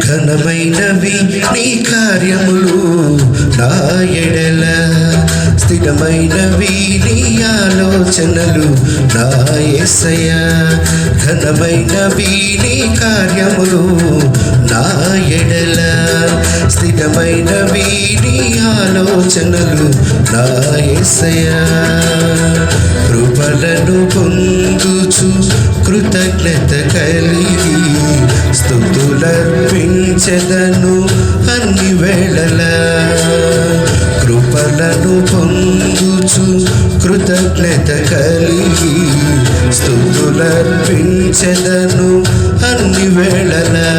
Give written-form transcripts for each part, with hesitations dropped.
ఘనమైనవి నీ కార్యములు నా ఎడల, స్థిరమైనవి నీ ఆలోచనలు నా యేసయ్యా. ఘనమైనవి నీ కార్యములు నా ఎడల, స్థిరమైనవి నీ ఆలోచనలు నా యేసయ్యా. కృపలను పొందుచు కృతజ్ఞత కలిగి స్తుతులర్పించెదను అన్ని వేళలా. కృపలను పొందుచు కృతజ్ఞత కలిగి స్తుతులర్పించెదను అన్ని వేళలా.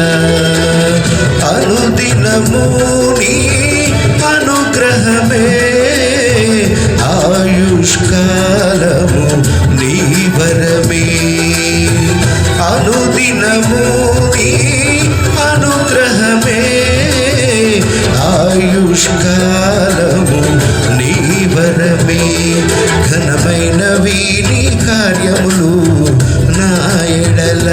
అనుదినము నీ అనుగ్రహమే, ఆయుష్కాలము నీ వరమే. అనుదినము నీ అనుగ్రహమే, ఆయుష్కాలము నీ వరమే. ఘనమైనవి నీ కార్యములు నా ఎడల,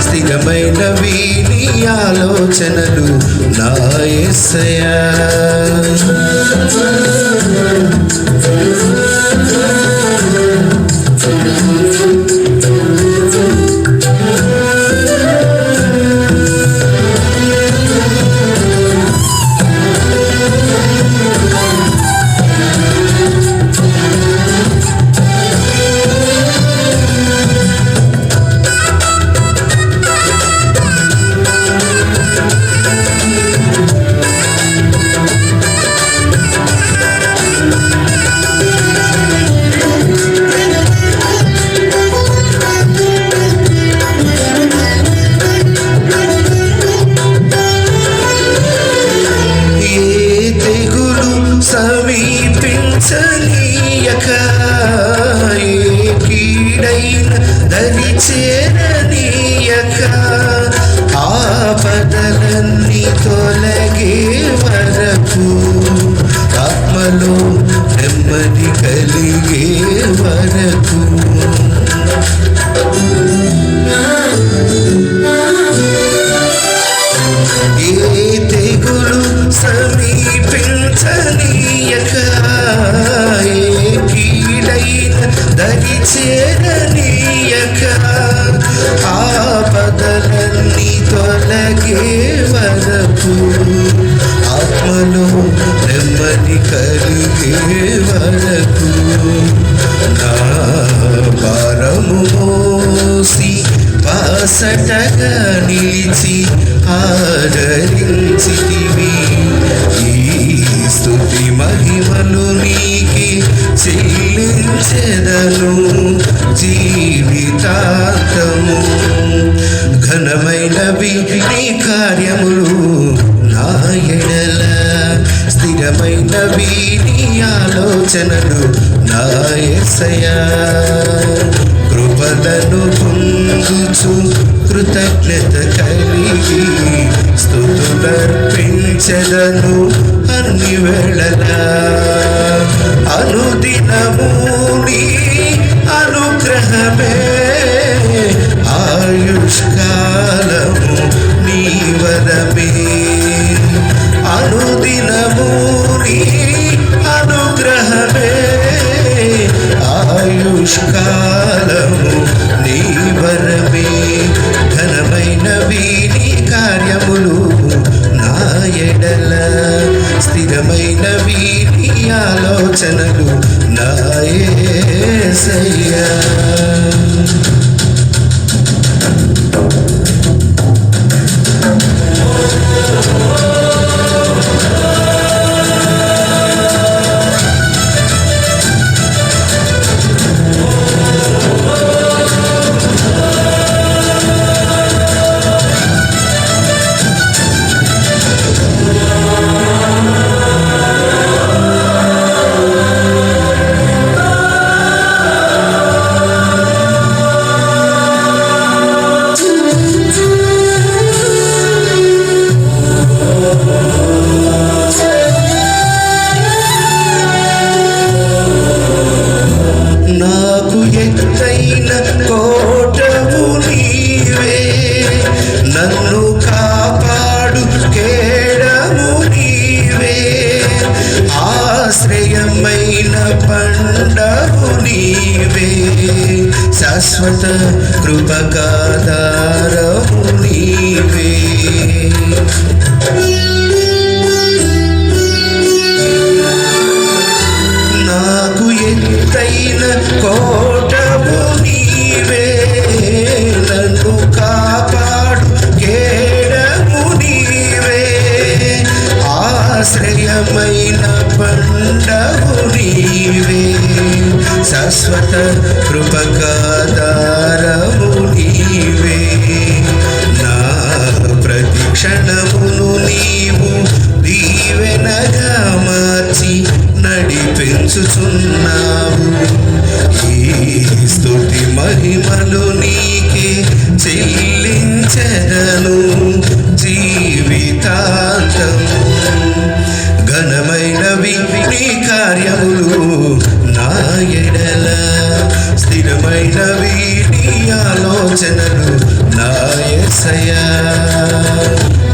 స్థిరమైనవి నీ ఆలోచనలు నా యేసయ్యా. సమీపించనీయక, ఏ కీడైన దరి చేరనీయక, ఆపదలన్నీ తొలగే వరకు, ఆత్మలో నెమ్మది కలిగే వరకు. ఏ తెగులు సమీపించనీయక, ఏ కీడైన దరి చేరనీయక, ఆపదలన్నీ తొలగే వరకు, ఆత్మలో నెమ్మది కలిగే వరకు. నా భారము మోసి బాసటగా నిలిచి ఆదరించితివి. ఈ స్తుతి మహిమలు నీకే చెల్లించెదను జీవితాంతము. ఘనమైనవి నీ కార్యములు నా ఎడల, స్థిరమైనవి నీ ఆలోచనలు నా యేసయ్యా. కృపలను పొందుచు కృతజ్ఞత కలిగి స్తుతులర్పించెదను అన్ని వేళలా. అనుదినము నీ అనుగ్రహమే ఆయుష్కాలము నీ వరమే అనుదినము నీ అనుగ్రహమే ఆయుష్కాలము నీ వరమే ఘనమైనవి నీ కార్యములు నా ఎడల స్థిరమైనవి నీ ఆలోచనలు నా యేసయ్యా నాకు ఎత్తైన కోటవు నీవే నన్ను కాపాడు కేడము నీవే ఆశ్రయమైన పండవు నీవే శాశ్వత కృపకాధారము నీవే నాకు ఎత్తైన కోటవు నీవే నన్ను కాపాడు కేడము నీవే ఆశ్రయమైన పండవు నీవే శాశ్వత కృపకాధారము నీవే నా ప్రతి క్షణమును నీవు దీవెనగా మార్చి నడిపించుచున్నావు ఈ స్తుతి మహిమలు నీకే చెల్లించెదను జీవితాంతము ఘనమైనవి నీ కార్యములు నా ఎడల స్థిరమైనవి నీ ఆలోచనలు నా యేసయ్యా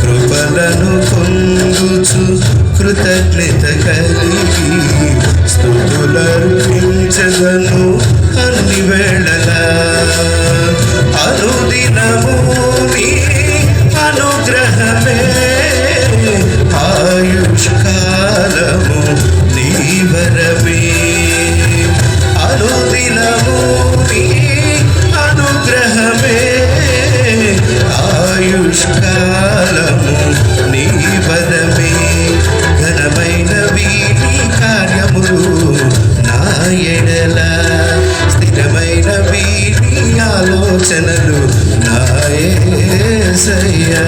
కృపలను పొందుచు కృతజ్ఞత కలిగి స్తుతులర్పించెదను అన్ని వేళలా అనుదినము నీ అనుగ్రహమే ఆయుష్కాలము నీ వరమే అనుదినము నీ అనుగ్రహమే ఆయుష్కాలము నీ వరమే ఘనమైనవి నీ కార్యములు నా ఎడల స్థిరమైనవి నీ ఆలోచనలు నా యేసయ్యా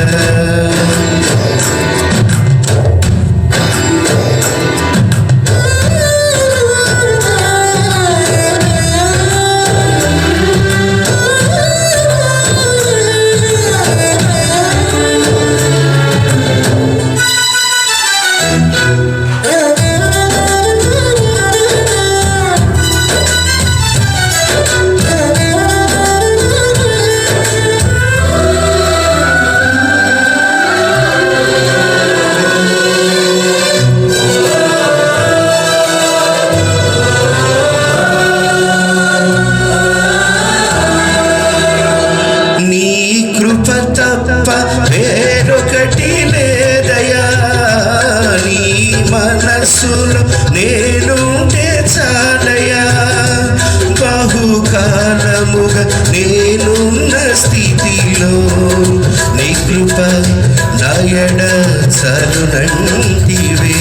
వేరొకటి లేదయా నీ మనస్సులో నేనుంటే చాలయా బహుకాలముగా నేనున్న స్థితిలో నీ కృప నాయడ చలునంటివే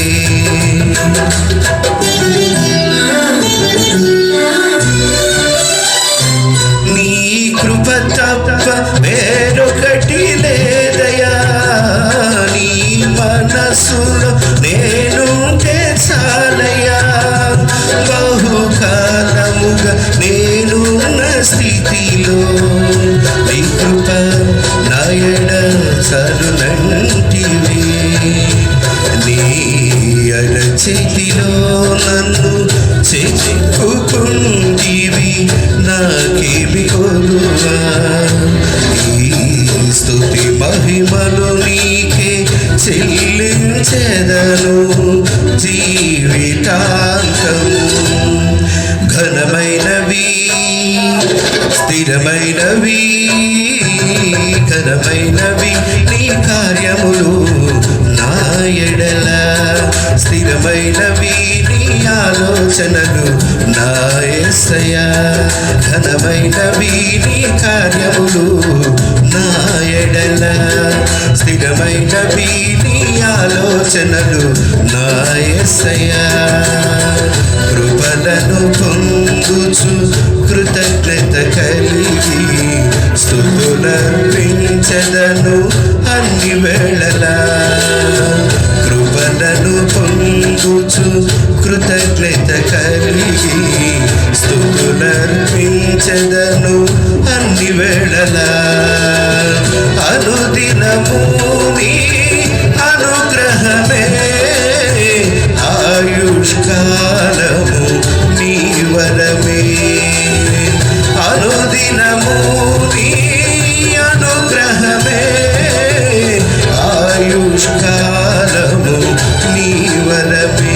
నీ కృప తప్ప వేరొకటి లేదయా నీ మనస్సులో నేనుంటే చాలయా బహుకాలముగా నేనున్న స్థితిలో నీ కృప నాయడ చలునంటివే నీ అరచేతిలో నన్ను చెక్కుకుంటివి నాకేమి ఉండెదను జీవితాంతం. ఘనమైనవి స్థిరమైనవి ఘనమైనవి నీ కార్యములు నా ఎడల, స్థిరమైనవి నీ ఆలోచనలు నా యేసయ్యా. ఘనమైనవి నీ కార్యములు నా ఎడల, స్థిరమైనవి నీ ఆలోచనలు నా యేసయ్యా. కృపలను పొందుచు కృతజ్ఞత కలిగి స్తుతులర్పించెదను అన్ని వేళలా. కృపలను పొందుచు కృతజ్ఞత కలిగి స్తుతులర్పించెదను అన్ని వేళలా. అనుదినము నీ అనుగ్రహమే ఆయుష్కాలము నీ వరమే. అనుదినము నీ అనుగ్రహమే ఆయుష్కాలము నీ వరమే.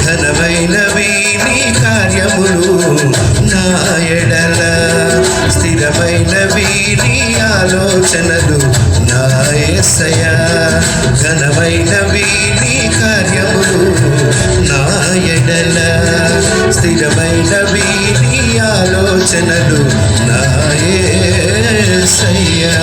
ఘనమైనవి నీ కార్యములు నా ఎడల, స్థిరమైనవి నీ ఆలోచనలు నా యేసయ్యా. ఘనమైనవి నీ కార్యములు నా ఎడల, స్థిరమైనవి నీ ఆలోచనలు నా యేసయ్యా.